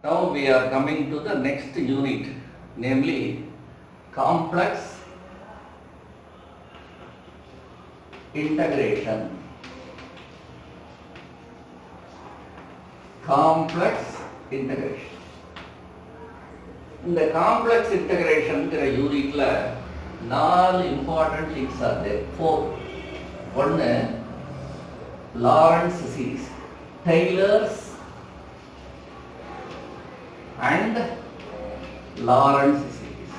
Now we are coming to the next unit, namely complex integration. Complex integration. In the complex integration unit, 4 important things are there. 4. One, Lorentz series, Taylor's and Lorentz series.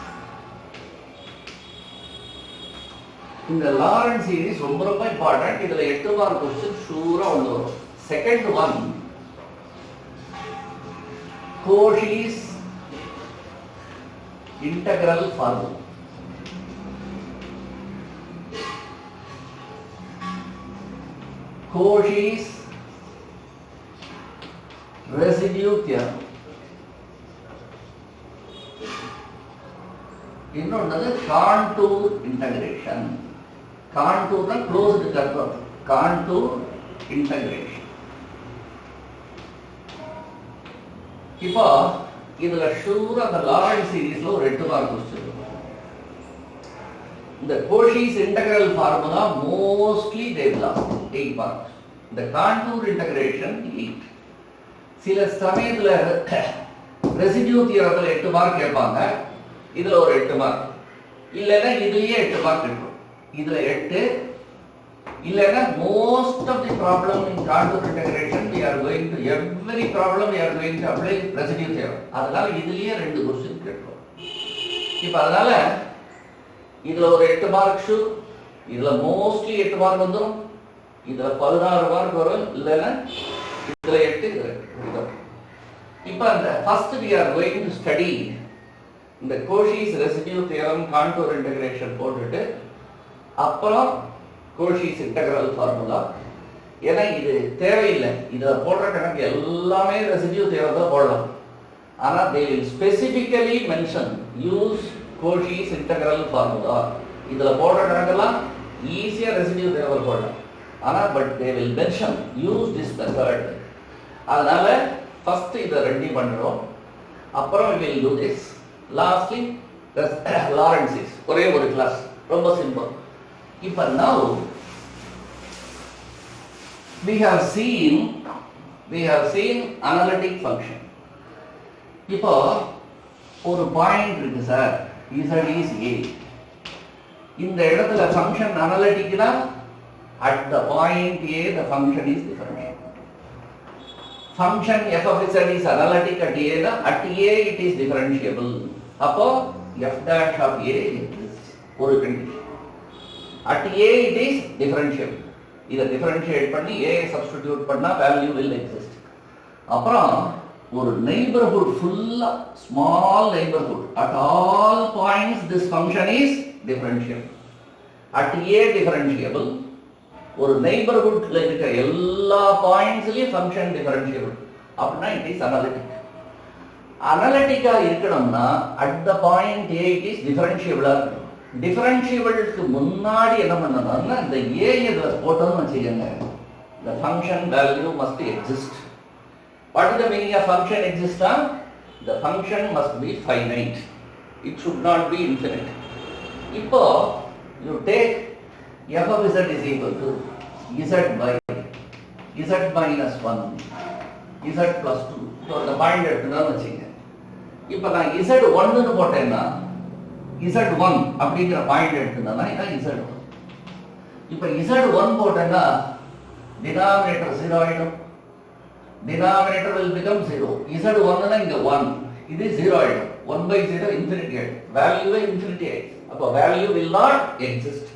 In the Lorentz series, ரொம்ப important. இதுல 8 mark question sure வரும். Second one, Cauchy's integral formula. Cauchy's residue theorem. இன்னொன்று contour integration. Contour na closed curve. Contour integration. இப்போ இதுல ஷூரா அந்த Lawrence சீரிஸ்ல ஒரு 8 mark question இருக்கும். இந்த Cauchy's integral formula mostly they will ask 8 marks. The contour integration 8. சில சமயத்துல ரெசிடியூ தியரத்துல 8 மார்க் கேட்பாங்க. இதுல ஒரு 8 மார்க். இல்லனா இதுலயே 8 மார்க் இருக்கும். இதுல 8 இல்லனா most of the problem in contour integration we are going to every problem we are going to apply residue theorem. அதனால இதுலயே 2 क्वेश्चन கேட்கும். இப்போ அதனால இதுல ஒரு 8 மார்க் ஷூ, இதுல மோஸ்ட்லி 8 மார்க் வந்துரும். இதுல 16 மார்க் வரும். இல்லனா இதுல 8 இதுல. இப்போ அந்த first we are going to study இந்த Cauchy's residue theorem contour integration போட்டுட்டு அப்புறம் Cauchy's integral formula. ஏன்னா இது தேவையில்லை. இத போடுற கணக்கு எல்லாமே ரெசிடியூ தியரம் தான் போடலாம். ஆனா they will specifically mention use Cauchy's integral formula. இதுல போடுற கணக்கெல்லாம் ஈஸியா ரெசிடியூ தியரம் போடலாம். ஆனா but they will mention use this method. அதனால first இத ரெடி பண்றோம். அப்புறம் we will do this. Lastly Lorentz ஒரே ஒரு கிளாஸ். ரொம்ப சிம்பிள். இப்போ now we have seen analytic function. இப்போ ஒரு பாயிண்ட் இருக்கு சார், z is a. இந்த இடத்துல function அனலிட்டிக்னா at the point a the function is differentiable. Function f of z is analytic at a, at a it is differentiable. அப்போ f dash of a exists. ஒரு condition. At a it is differentiable. இத differentiate பண்ணி a substitute பண்ணா value will exist. அப்புறம் ஒரு neighborhood full small neighborhood at all points this function is differentiable. At a differentiable. ஒரு neighborhoodல இருக்க எல்லா பாயிண்ட்ஸ்லயும் function differentiable. அப்படினா it is analytic. Analytica இருக்கணும்னா at the point a it is differentiable. டிஃபரன்ஷியபிளுக்கு முன்னாடி என்ன பண்ணணும்னா இந்த a இதுல போட்டோம்னு வச்சுக்கோங்க, the function value must exist. What is the meaning of function exist? The function must be finite. It should not be infinite. இப்போ you take f of z is equal to z by z minus 1 z plus 2. இப்போ அந்த point எடுத்துட்டோம்னு வச்சுக்கோங்க. இப்போ நான் z1 ன்னு போட்டேன்னா z1 அப்படிங்கிற point எடுத்துட்டேன்னா இதான் z1. இப்போ z1 போட்டேன்னா டினாமினேட்டர் 0 ஆயிடும். Denominator will become 0. z1 னா இங்க 1, இது 0 ஆயிடும். 1/0 இன்ஃபினிட்டி ஆயிடும். வேல்யூவே இன்ஃபினிட்டி ஆயிடும். அப்போ value will not exist.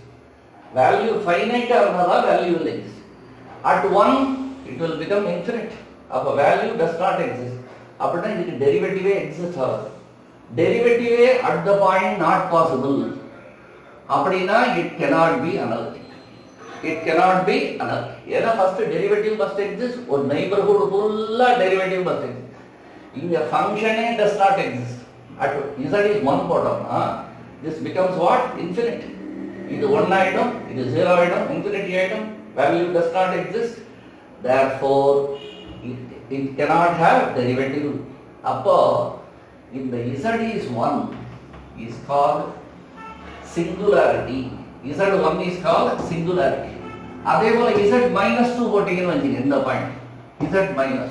Value ஃபைனைட்டா இருந்தா value will exist. At 1 it will become infinite. அப்போ வேல்யூ does not exist. அப்படினா இதுக்கு டெரிவேட்டிவே எக்ஸிஸ்ட் ஆகாது. டெரிவேட்டிவே at the point not possible. அப்படினா it cannot be analytic. It cannot be analytic. ஏன்னா first derivative must exist. ஒரு neighborhood full derivative must exist. இங்க ஃபங்க்ஷனே does not exist. At z is 1 போட்டோம்னா this becomes what? Infinite. இது 1 ஆயிடும், இது 0 ஆயிடும், infinity ஆயிடும். Value does not exist. Therefore it cannot have derivative. அப்போ இந்த z is 1 is called singularity. z1 is called singularity. அதே போல z minus 2 போட்டீங்கன்னு வச்சுங்க இந்த point z minus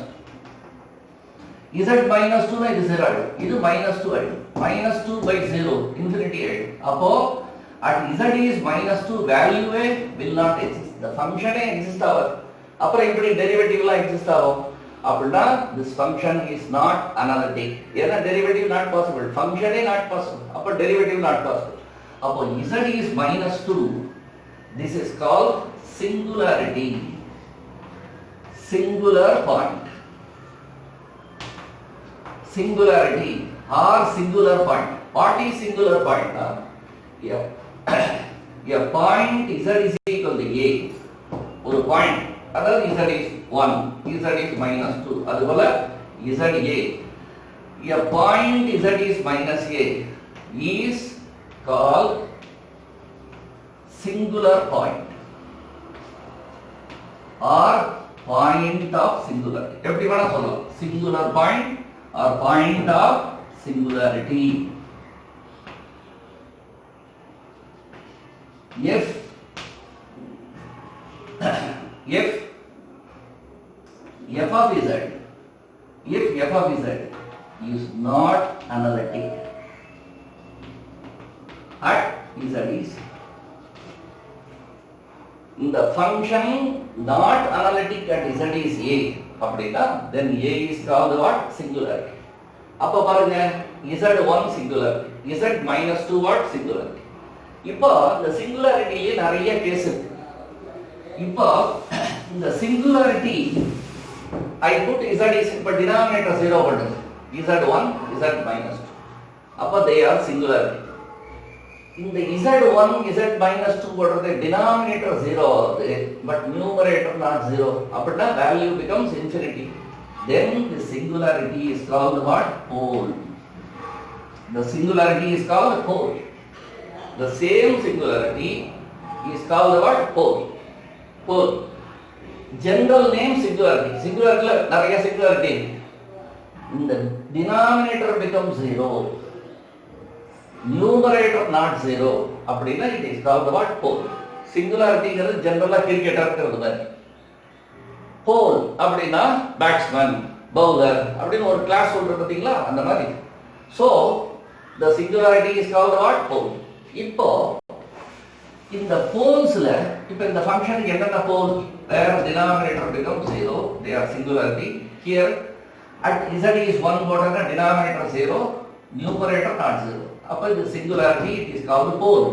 2 z minus 2 னா இது 0 ஆயிடும், இது minus 2 ஆயிடும், minus 2 by 0 infinity ஆயிடும். அப்போ at z is minus 2 value will not exist, the function exist ஆகாது. அப்புறம் இப்படி டெரிவேட்டிவ்லாம் எக்ஸிஸ்ட் ஆகும். அப்படின்னா this function is not analytic. ஏன்னா derivative not possible, ஃபங்க்ஷனே not possible, அப்போ டெரிவேட்டிவ் not possible. அப்போ z is minus 2, this is called singularity, singular point, singularity or singular point. What is singular point? A point z is equal to a, ஒரு point அதாவது z is 1, z is minus 2, அதுபோல za, a point z is minus a is called singular point or point of singularity. எப்படி வேணா சொல்லலாம், singular point or point of singularity. If f of z is not analytic at z is இந்த function not analytic at z is a அப்படினா then a is called what? Singularity. அப்ப பாருங்க z1 singularity, z minus 2 what? Singularity. இப்போ இந்த சிங்குலாரிட்டியே நிறைய case இருக்கு. இப்போ இந்த singularity I put z is இப்ப denominator 0 பண்ணுங்க, z1 z minus 2, அப்ப they are singularity. இந்த z1 z minus 2 போடுறது denominator 0 ஆகுது, but numerator not 0, அப்படின்னா value becomes infinity. Then the singularity is called what? Pole. The singularity is called pole. The same singularity is called what? Pole. Pole. General name singularity. Singularity la nariya singularity. The denominator becomes 0. Numerator not 0. அப்படினா it is called what? Pole. Singularity ங்கிறது ஜெனரலா cricketer இருக்கிறது மாதிரி. Pole அப்படினா batsman, bowler அப்படினு ஒரு class சொல்றது பாத்தீங்களா, அந்த மாதிரி. So the singularity is called what? Pole. இப்போ இந்த poles-ல இப்போ இந்த ஃபங்க்ஷனுக்கு என்னென்ன pole? Their denominator becomes 0, they are singularity. Here at z is 1 போட்டா denominator 0, numerator not 0. அப்ப இது singularity, it is called pole.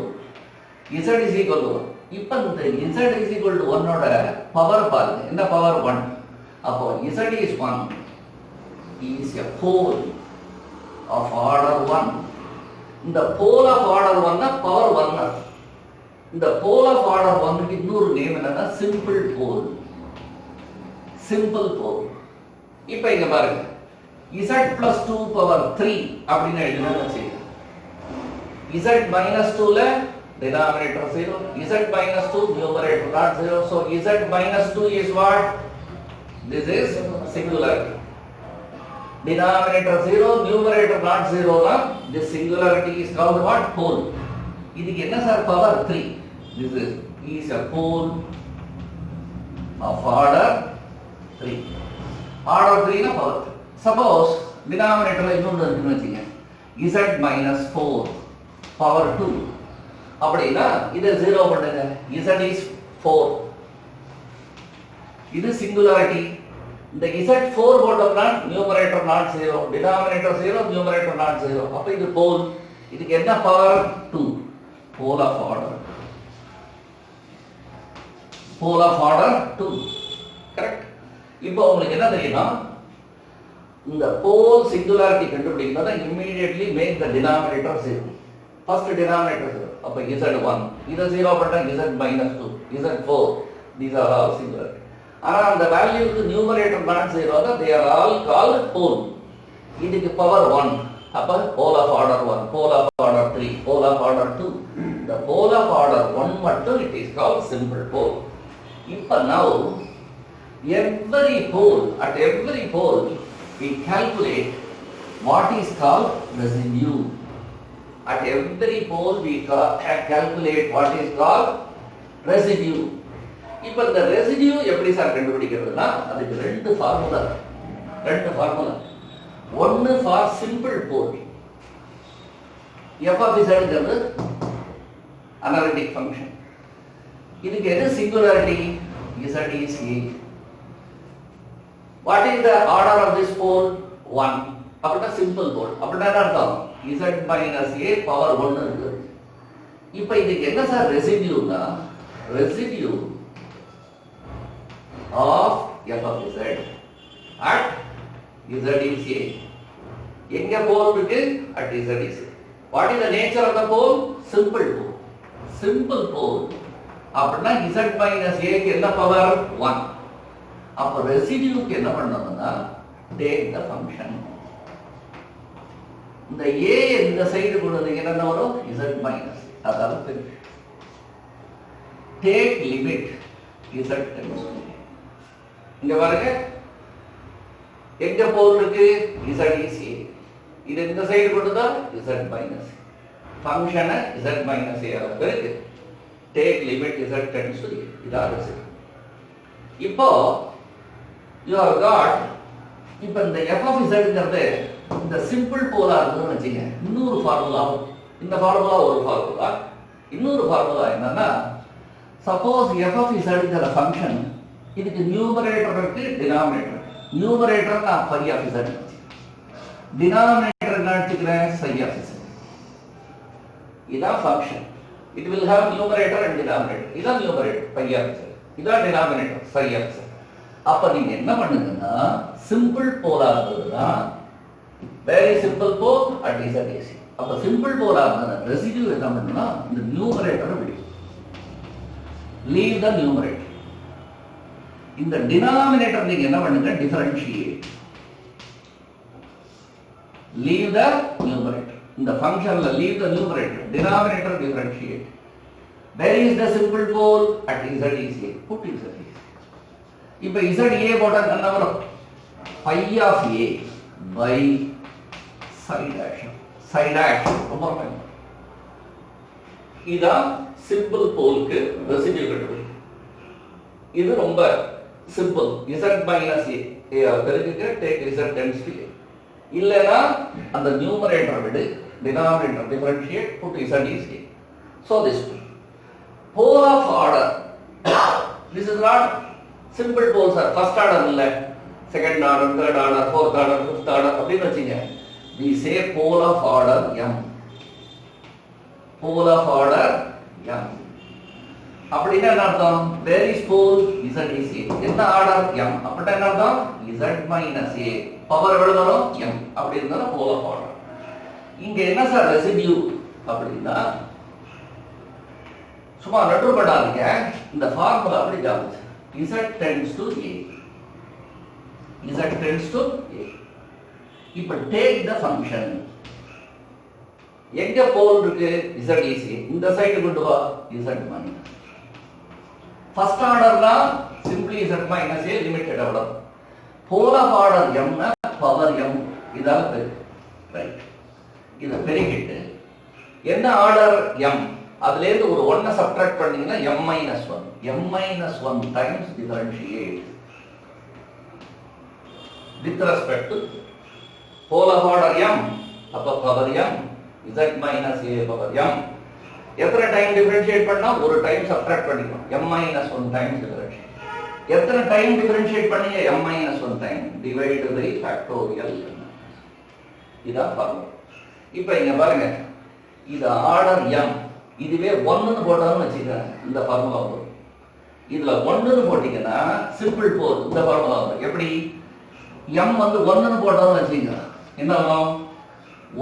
z is equal to 1. இப்போ இந்த z is equal to 1 ஓட பவர் பாருங்க, என்ன பவர்? 1. அப்போ z is 1 is a pole of order 1. இந்த pole of order 1 னா பவர் 1. இந்த pole of order 1 க்கு இன்னொரு நேம் என்னன்னா simple pole. Simple pole. இப்போ இங்க பாருங்க, z plus 2 power 3 அப்படினு எழுதினா வச்சுங்க. z minus 2 ல denominator 0, z minus 2 numerator not 0, so z minus 2 is what? This is singularity. Denominator 0, numerator not 0 na this singularity is called what? Pole. இதுக்கு என்ன sir power? 3. This is a pole of order 3. Order 3 na power 3. Suppose denominator la இன்னொன்னு இருக்குன்னு வச்சுங்க, z minus 4 power 2 அப்படினா இத 0 பண்ணுங்க, z is 4. இது singularity. இந்த z4 போட்டோம்னா numerator not 0, denominator 0, numerator not 0, அப்ப இது pole. இதுக்கு என்ன power? 2. Pole of order 2. Correct. இப்போ உங்களுக்கு என்ன தெரியுமா, இந்த pole singularity கண்டுபிடிக்கணும்னா immediately make the denominator 0. First denominator 0, அப்ப z1, இத 0 பண்ணா z minus 2, z4, these are all singularity. ஆனா அந்த வேல்யூக்கு numerator not 0 தான், they are all called pole. இதுக்கு பவர் 1, அப்ப pole of order 1, pole of order 3, pole of order 2. The pole of order 1 மட்டும் it is called simple pole. இப்ப now at every pole we calculate what is called residue. At every pole we calculate what is called residue. இப்போ இந்த residue எப்படி sir கண்டுபிடிக்கிறதுனா அதுக்கு ரெண்டு formula. ஒன்னு for simple pole f of zங்கிறது analytic function. இதுக்கு எது singularity? z is a. What is the order of this pole? 1. அப்படின்னா சிம்பிள் போல். அப்படின்னா என்ன அர்த்தம்? z minus a பவர் 1 இருக்கு. இப்போ இதுக்கு என்ன சார் ரெசிடியூனா? Residue of f of z at z is a. எங்க போல் இருக்கு? at z is a. What is the nature of the pole? Simple pole. Simple pole. அப்படின்னா z minus a க்கு என்ன பவர்? 1. அப்ப ரெசிடியூக்கு என்ன பண்ணணும்னா take the function. இந்த a இந்த சைடு கொண்டு என்ன வரும்? z minus. அதாவது finish. Take limit z tends to a. இங்க பாருங்க எங்க போல் இருக்கு? z is a. இது இந்த சைடு கொண்டுதா z minus. ஃபங்க்ஷனை z minus a ஆக பெருக்கு. Take limit z tends to a. இதா ரெசிடியூ. இப்போ you have got இப்போ இந்த f of zங்கிறது இந்த சிம்பிள் போலா இருக்குன்னு வச்சுங்க. இன்னொரு ஃபார்முலா, இந்த ஃபார்முலா ஒரு ஃபார்முலா, இன்னொரு ஃபார்முலா என்னன்னா சப்போஸ் f of zங்கிற ஃபங்க்ஷன் இதுக்கு நியூமரேட்டர் இருக்கு, டினாமினேட்டர். நியூமரேட்டர் நான் phi of z, டினாமினேட்டர் என்ன எடுத்துக்கிறேன்? psi of z. இதான் function. It will have numerator and denominator. இதான் நியூமரேட்டர் phi of z, இதான் டினாமினேட்டர் psi of z. அப்ப நீங்க என்ன பண்ணுங்கன்னா சிம்பிள் போலா இருந்ததுன்னா very simple pole at z is a. அப்ப சிம்பிள் போலா இருந்ததுன்னா ரெசிடியூ என்ன பண்ணணும்னா இந்த நியூமரேட்டரை விடும். Leave the numerator. இந்த டினாமினேட்டர் நீங்க என்ன பண்ணுங்க? டிஃபரன்ஷியேட். Leave the numerator. இந்த ஃபங்க்ஷன்ல leave the numerator. Denominator differentiate. Where is the simple pole? At z is a. Put z is a. இப்ப z a போட்டா என்ன வரும்? phi of a by psi dash. Psi dash ரொம்ப ரொம்ப. இதான் simple போலுக்கு residue கண்டுபிடி. இது ரொம்ப simple. z minus a பெருக்குக்கு take z tends to a. இல்லனா அந்த நியூமரேட்டர் விடு, denominator differentiate, put z is a. So this pole of order. This is not simple poles are first order இல்ல, second order, third order, fourth order, fifth order அப்படினு வச்சீங்க. We say pole of order m. Pole of order m. அப்படினா என்ன அர்த்தம்? Where is pole? z is a. என்ன order? m. அப்படினா என்ன அர்த்தம்? z minus a பவர் எவ்வளவு வரும்? m. அப்படி இருந்தா pole of order. இங்க என்ன சார் ரெசிடியூ அப்படினா சும்மா நட்டு பண்ணாதீங்க. இந்த ஃபார்முலா அப்படி ஜாவுச்சு. z tends to a. z tends to a. இப்ப take the function. எங்க போல் இருக்கு? z is a. இந்த சைடு கொண்டு வா z minus. ஃபர்ஸ்ட் ஆர்டர்னா simply z minus a limited அவ்வளவு. pole of order m னா பவர் m இதால பெருக்கு. ரைட். இத பெருக்கிட்டு என்ன ஆர்டர் m அதுல இருந்து ஒரு 1 சப்ட்ராக்ட் பண்ணீங்கன்னா m minus 1. m minus 1 times differentiate with respect to pole of order m. அப்ப power m z minus a power m. எத்தனை டைம் டிஃபரன்ஷியேட் பண்ணா ஒரு டைம் சப்ட்ராக்ட் பண்ணிக்கணும். m minus 1 times differentiate. எத்தனை டைம் டிஃபரன்ஷியேட் பண்ணீங்க? m minus 1 time divide by factorial. இதான் formula. இப்போ இங்க பாருங்க, இது ஆர்டர் m. இதுவே 1 ன்னு போட்டாலும் வச்சுக்கோங்க, இந்த ஃபார்முலா வரும். இதுல 1 ன்னு போட்டீங்கன்னா சிம்பிள் போல் இந்த ஃபார்முலா வரும். எப்படி? m வந்து 1 ன்னு போட்டாலும் வச்சுக்கோங்க, என்ன வரும்?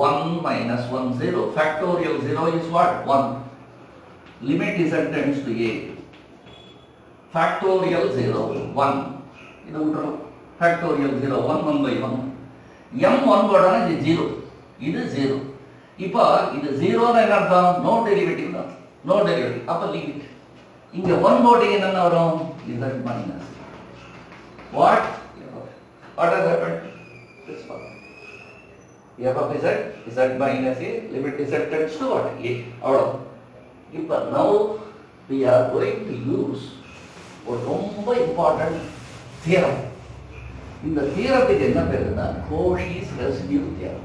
1 minus 1 0. Factorial 0 is what? 1. Limit z tends to a. Factorial 0 1. இது விட்டுறோம். Factorial 0 1 1 by 1. m 1 போட்டாலும் இது 0. இது 0. இப்போ இது 0 னா என்ன அர்த்தம்? நோ டெரிவேட்டிவ் தான். No derivative. அப்ப லிமிட். இங்க 1 போட்டீங்கன்னா என்ன வரும்? z minus. What? What has happened? This one. f of z, z minus a, limit z tends to what? A. அவ்வளவு. இப்போ now we are going to use ஒரு ரொம்ப important theorem. இந்த தியரத்துக்கு என்ன பேருன்னா Cauchy's residue theorem.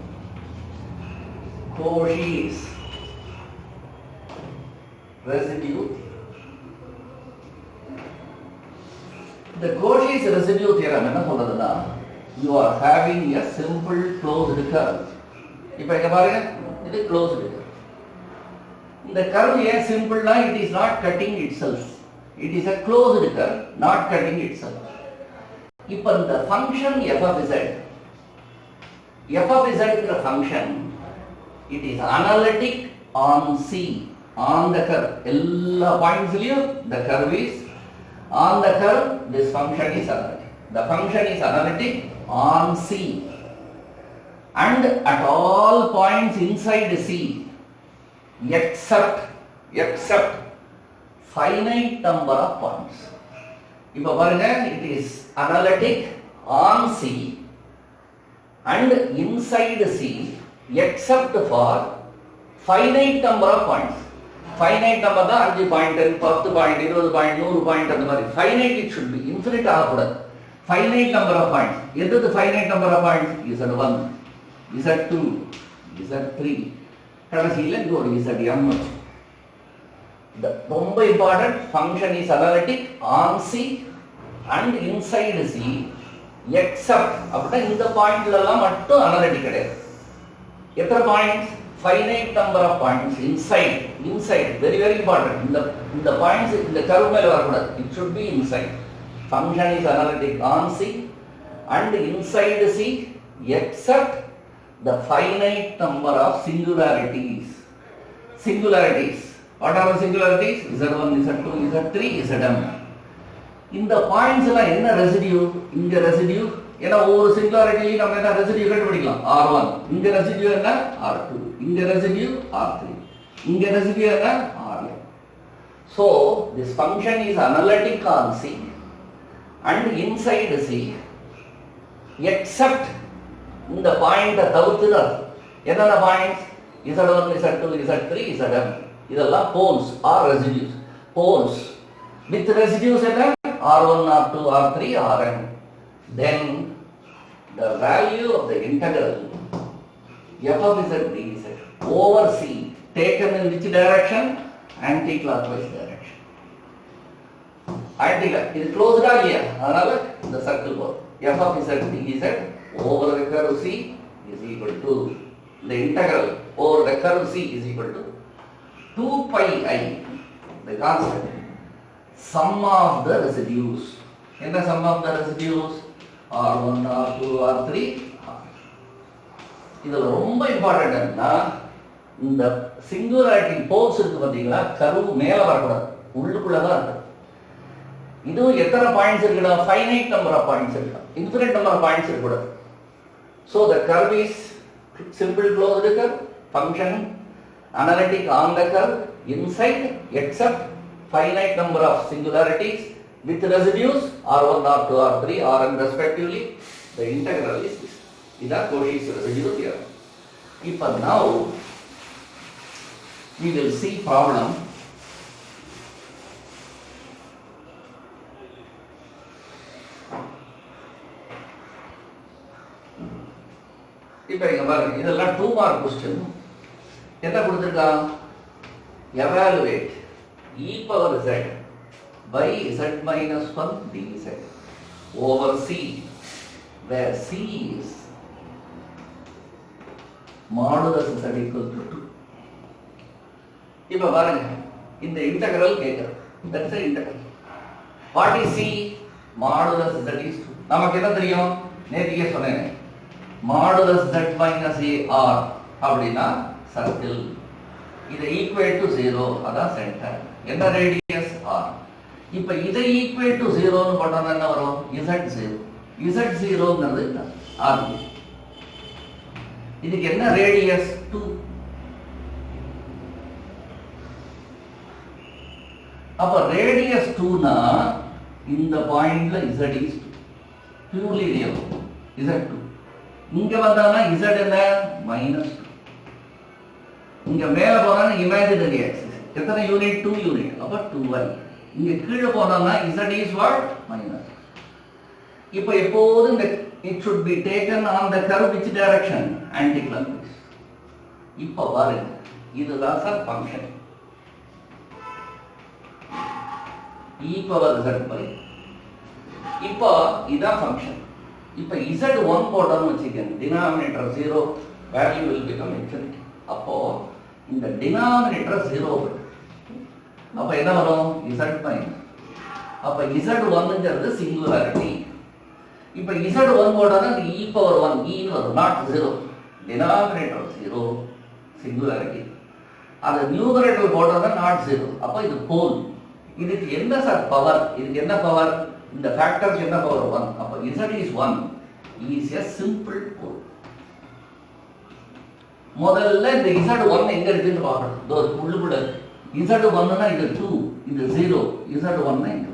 Cauchy's residue theorem. The Cauchy's residue theorem என்ன சொல்றதுன்னா you are having a simple closed curve. இப்போ இங்க பாருங்க இது closed curve. இந்த curve ஏன் சிம்பிள்னா it is not cutting itself. It is a closed curve, not cutting itself. இப்போ இந்த function f of z ங்கிற function it is analytic on C, on the curve. எல்லா பாயிண்ட்ஸ்லயும் the curve is on the curve, this function is analytic. The function is analytic on C and at all points inside C except finite number of points. இப்போ பாருங்க it is analytic on C and inside C except for finite number of points. Finite number தான் 5 point 10 point 20 point 100 point அந்த மாதிரி finite it should be, infinite ஆகக்கூடாது. Finite number of points. எது finite number of points? Z1, Z2, Z3. கடைசியில் இங்க ஒரு Zm. ரொம்ப important function is analytic on C and inside C except அப்படின்னா இந்த பாயிண்ட்லலாம் மட்டும் அனலிட்டிக் கிடையாது. எத்தனை points? finite number of points inside very very important. இந்த பாயிண்ட்ஸ் இந்த கர்வ் மேல வரக்கூடாது. It should be inside. Function is analytic on C and inside C except the finite number of singularities. What are the singularities? Z1, Z2, Z3, Zm. இந்த points எல்லாம் என்ன residue? இங்க residue. ஏன்னா ஒவ்வொரு சிங்குலாரிட்டிலையும் நம்ம என்ன ரெசிடியூ கண்டுபிடிக்கலாம்? R1. இங்க ரெசிடியூ என்ன? R2. இங்க ரெசிடியூ R3. இங்க ரெசிடியூ என்ன? Rn. So this function is analytic on C and inside C except இந்த பாயிண்ட தவிர்த்து என்னென்ன points? Z1, Z2, Z3, Zm. இதெல்லாம் poles or residues. Poles with residues என்ன? R1, R2, R3, Rn. Then the value of the integral f of z dz over C taken in which direction? Anti-clockwise direction. Anti-clockwise. It is closed ஆ இல்லையா? அதனால இந்த circle போகும். f of z dz over the curve C is equal to the integral over the curve C is equal to 2 pi I, the constant, sum of the residues. என்ன sum of the residues? R1, R2, R3. இதுல ரொம்ப important என்னன்னா இந்த singularity poles இருக்கு பாத்தீங்களா, curve மேல வரக்கூடாது, உள்ளுக்குள்ள தான் இருக்கு. இது எத்தனை பாயிண்ட்ஸ் இருக்குடா? ஃபைனைட் நம்பர் ஆஃப் பாயிண்ட்ஸ் இருக்கு, இன்ஃபினிட் நம்பர் ஆஃப் பாயிண்ட்ஸ் இருக்க கூடாது. So the curve is simple closed curve, function analytic on the curve, inside except finite number of singularities with residues R1, R2, R3, Rn respectively. The integral is this. This is Cauchy's residue theorem. Now we will see problem. இப்போ இங்க பாருங்க, இதெல்லாம் 2 mark question. என்ன கொடுத்திருக்கான்? evaluate e power z by z minus 1 dz over C, where C is modulus z equal to 2. இப்போ பாருங்க, இந்த integral கேக்குது. That's the integral. What is C? Modulus z is 2. நமக்கு என்ன தெரியும்? நேத்தியே சொன்னேன். Modulus z minus a r அப்படினா circle. இது ஈக்குவல் டு 0, அதான் சென்டர். என்ன ரேடியஸ் r. இப்போ இதை ஈக்குவல் டு 0 னு போட்டா என்ன வரும்? z0. z0ங்கிறது r. இதுக்கு என்ன ரேடியஸ்? 2. அப்ப ரேடியஸ் 2 னா இந்த பாயிண்ட்ல z is 2. Purely real z2. இங்க வந்தானா z என்ன? minus 2. இங்க மேல போனா imaginary axis. எத்தனை யூனிட்? 2 யூனிட். அப்ப 2y. இங்க கீழ போனா z is what? minus. இப்போ எப்போதும் இந்த it should be taken on the curve which direction? Anticlockwise. இப்போ பாருங்க. இதுதான் sir function. e power z by. இப்போ இதான் ஃபங்க்ஷன். இப்போ z1 போட்டோம்னு வச்சுக்கோங்க. denominator 0 value will become infinity. அப்போ இந்த denominator 0 வரும். அப்ப என்ன வரும்? z minus. அப்ப z1ங்கிறது சிங்குலாரிட்டி. இப்ப z1 போட்டா e power 1 e வரும், not 0. denominator 0 singularity. அது நியூமரேட்டர் போட்டா not 0. அப்ப இது போல். இதுக்கு என்ன சார் பவர்? இதுக்கு என்ன பவர்? இந்த ஃபேக்டர்ஸ் என்ன பவர்? 1. அப்ப z is 1 is a simple pole. முதல்ல இந்த z1 எங்க இருக்குன்னு பார்க்கணும். இதோ உள்ளுக்குள்ள z1 னா இது 2, இது 0, z1 னா இது.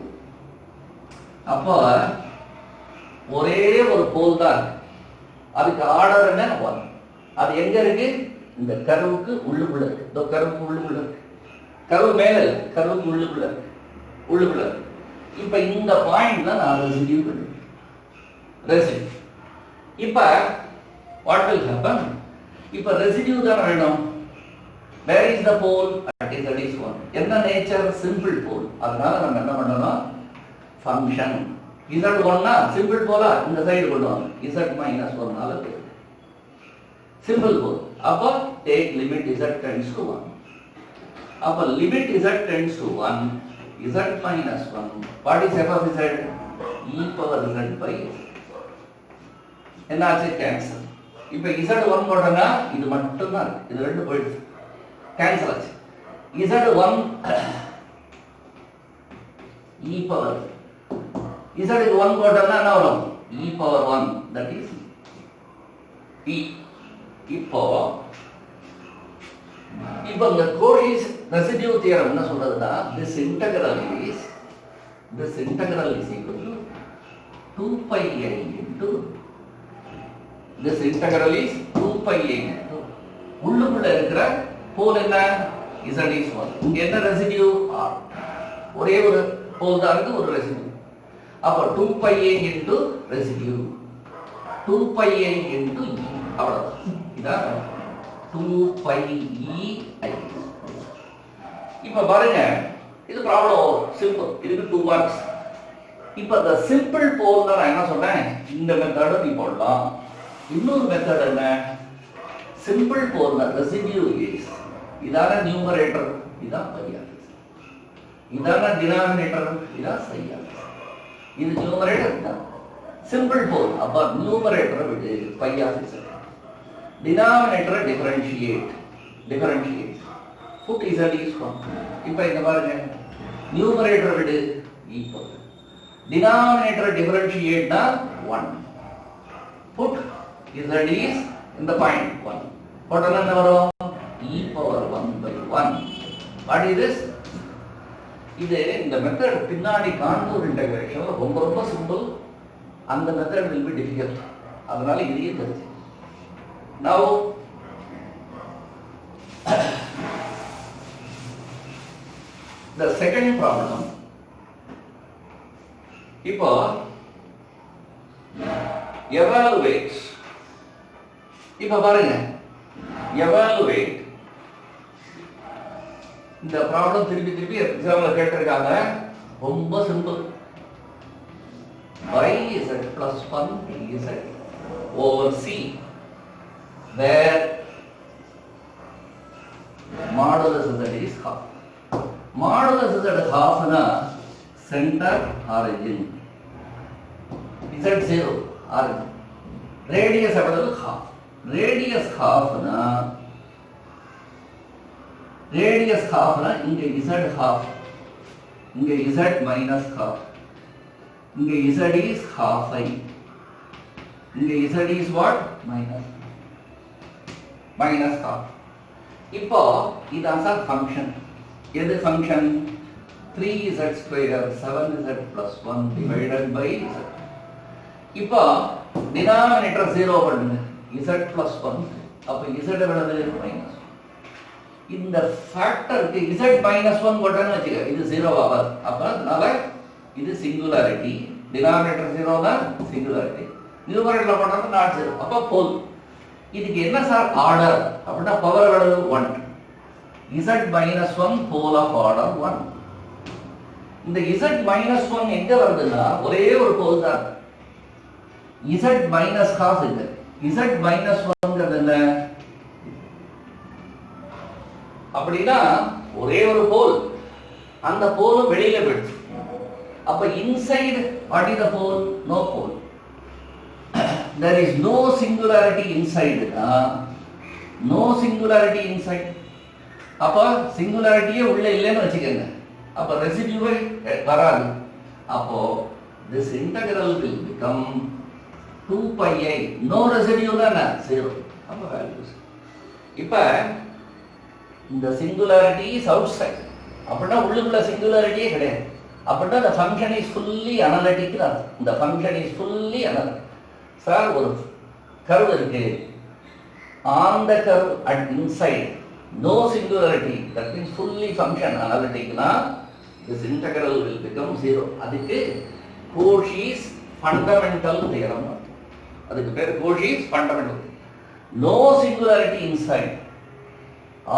அப்ப ஒரே ஒரு போல் தான் இருக்கு. அதுக்கு ஆர்டர் என்ன? 1. அது எங்க இருக்கு? இந்த கர்வுக்கு உள்ளுக்குள்ள இருக்கு. இதோ கர்வுக்கு உள்ளுக்குள்ள இருக்கு. கர்வு மேல இருக்கு, கர்வுக்கு உள்ளுக்குள்ள இருக்கு. உள்ளுக்குள்ள இருக்கு. இப்ப இந்த பாயிண்ட் தான் நான் ரெசிடியூ பண்ணுவேன். ரெசிடியூ. இப்ப what will happen? இப்ப ரெசிடியூ தான் வேணும். where is the pole? at z is 1. என்ன நேச்சர்? சிம்பிள் போல். அதனால நம்ம என்ன பண்ணணும்? ஃபங்க்ஷன் z1 னா சிம்பிள் போலா இந்த சைடு கொண்டு வாங்க. z minus 1 னால சிம்பிள் போல். அப்ப take limit z tends to 1. அப்ப limit z tends to 1, z minus 1. what is f of z? e power z by. என்ன ஆச்சு? கேன்சல். இப்ப z1 போட்டா இது மட்டும் தான் இருக்கு. இது ரெண்டு போயிடுச்சு. கேன்சல் ஆச்சு. z1 e power z is 1 போட்டா என்ன வரும்? e power 1, that is e. இப்போ இந்த கோஷிஸ் ரெசிடியூ தியரம் என்ன சொல்றதுன்னா this integral is equal to 2 pi I into this integral is 2 pi I into உள்ளுக்குள்ள இருக்கிற போல் என்ன? z is 1. இங்க என்ன ரெசிடியூ? r. ஒரே ஒரு போல் தான் இருக்கு, ஒரு ரெசிடியூ. அப்ப 2 pi I into residue 2 pi I into e. அவ்வளவுதான். இதான் 2 pi e I. இப்ப பாருங்க, இது ப்ராப்ளம் சிம்பிள். இதுக்கு 2 மார்க்ஸ். இப்ப the simple pole தான் நான் என்ன சொன்னேன்? இந்த மெத்தட் நீ போடலாம். இன்னொரு மெத்தட் என்ன? சிம்பிள் போல்ல ரெசிடியூ இஸ் இதான நியூமரேட்டர், இதான் பை ஆஃப். இதான டினாமினேட்டர், இதான் சை ஆஃப். இது நியூமரேட்டர் தான். Simple pole. அப்ப நியூமரேட்டரை விட்டு பை ஆஃப் இஸ். டினாமினேட்டரை டிஃபரன்ஷியேட். Put z is 1. இப்போ இங்க பாருங்க, நியூமரேட்டரை விட்டு ஈக்குவல். டினாமினேட்டரை டிஃபரன்ஷியேட்னா 1. புட் z is இந்த பாயிண்ட் 1. போட்டா என்ன வரும்? e power 1 by 1. what is this? இது இந்த மெத்தட் பின்னாடி கான்டூர் இன்டகிரேஷன்ல ரொம்ப ரொம்ப சிம்பிள். அந்த மெத்தட் will be difficult. அதனால இதையே தெரிஞ்சு. now the second problem. இப்போ evaluate. இப்ப பாருங்க, evaluate. இந்த ப்ராப்ளம் திருப்பி எக்ஸாம்ல கேட்டிருக்காங்க. ரொம்ப simple. yz plus 1 dz over c where modulus z is half. Modulus z half na center origin. z 0 origin. Radius available half. Radius half na inge z half, inge z minus half, inge z is half I, inge z is what? minus half. இப்போ இதான் sir function. எது function? 3z square 7z plus 1 divided by z. இப்போ denominator 0 பண்ணுங்க. z plus 1. அப்ப z எவ்வளவு minus. இந்த ஃபேக்டருக்கு z minus 1 போட்டேன்னு வச்சுக்க, இது 0 ஆகாது. அப்ப அதனால இது சிங்குலாரிட்டி, டினாமினேட்டர் 0 தான் சிங்குலாரிட்டி, நியூமரேட்டர்ல போட்டா நாட் 0. அப்ப போல். இதுக்கு என்ன சார் ஆர்டர் அப்படின்னா பவர் எவ்வளவு 1. z minus 1 pole of order 1. இந்த z மைனஸ் 1 எங்க வருதுன்னா ஒரே ஒரு போல் தான். z மைனஸ் காஸ் இது. z மைனஸ் 1 என்ன அப்படின்னா ஒரே ஒரு போல், அந்த போலும் வெளியில போயிடுச்சு. அப்ப inside what is the pole? No pole. there is no singularity inside. no singularity inside. அப்ப சிங்குலாரிட்டியே உள்ள இல்லைன்னு வச்சுக்கோங்க. அப்ப ரெசிடியூவே வராது. அப்போ this integral will become 2 pi I. no residue தான 0. அப்ப values. இப்ப இந்த சிங்குலாரிட்டி இஸ் அவுட்சைட். அப்படின்னா உள்ளுக்குள்ள சிங்குலாரிட்டியே கிடையாது. அப்படின்னா the function is fully analytic. இந்த function is fully analytic. Sir ஒரு கர்வ் இருக்கு, on the curve at inside no singularity, that means fully function analytic na, this integral will become 0. அதுக்கு Cauchy's fundamental theorem. அதுக்கு பேர் Cauchy's fundamental. no singularity inside,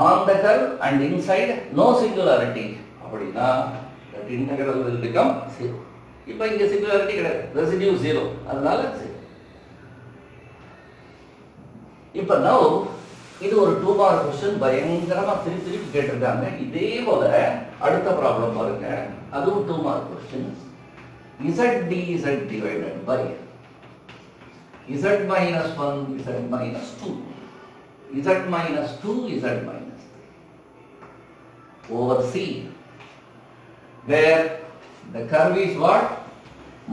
on the curve and inside no singularity அப்படின்னா that integral will become 0. இப்போ இங்க singularity கிடையாது, residue 0, அதனால 0. இப்ப now இது ஒரு 2 மார்க் क्वेश्चन, பயங்கரமா திருப்பி கேட்டிருக்காங்க. இதே போல அடுத்த ப்ராப்ளம் பாருங்க, அதுவும் 2 mark question. z dz divided by z minus 1 z minus 2 z minus 2 z minus 3 over c, where the curve is what?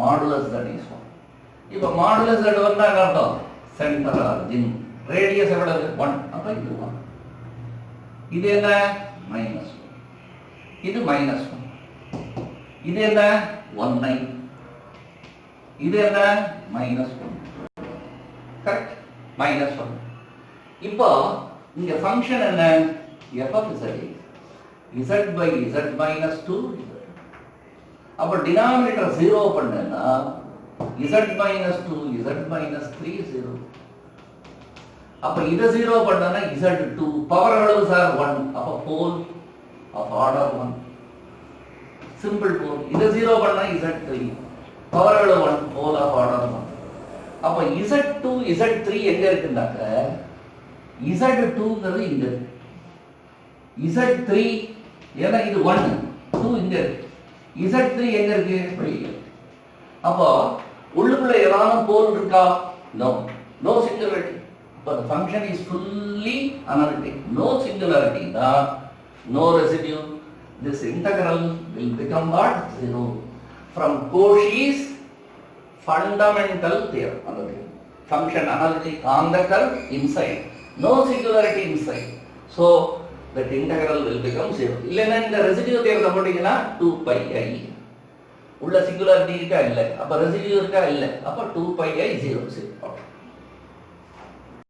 Modulus z is 1. இப்ப modulus z வந்தா என்ன அர்த்தம்? சென்டர் ஆரிஜின், ரேடியஸ் எவ்வளவு 1. அப்ப இது 1. இது என்ன மைனஸ் 1, இது மைனஸ் 1, இது என்ன 19, இது என்ன மைனஸ் 1. Correct, minus 1. இப்போ இங்க ஃபங்க்ஷன் என்ன? f of z, z by z minus 2 z. அப்ப டினாமினேட்டர் 0 பண்ணேன்னா z minus 2 z minus 3 0. அப்ப இத 0 பண்ணனா z2 பவர் எவ்வளவு சார் 1. அப்ப போல் ஆஃப் ஆர்டர் 1, சிம்பிள் போல். இத 0 பண்ணா z3 பவர் எவ்வளவு 1 போல் ஆஃப் ஆர்டர் 1. அப்ப z2 z3 எங்க இருக்குன்னாக்க z2ங்கிறது இங்க இருக்கு, z3 ஏன்னா இது 1 2 இங்க இருக்கு, z3 எங்க இருக்கு வெளியில. அப்ப உள்ளுக்குள்ள ஏதாவது போல் இருக்கா? No, no singularity. But the function is fully analytic. No singularity, no residue. This integral will become what? 0. From Cauchy's fundamental theorem. Function analytic on the curve inside. No singularity inside. So, that integral will become 0. இல்லைன்னா இந்த residue theorem போட்டீங்கன்னா 2 pi I. உள்ள singularity இருக்கா இல்லை, அப்ப residue இருக்கா இல்லை, அப்ப 2 pi I 0.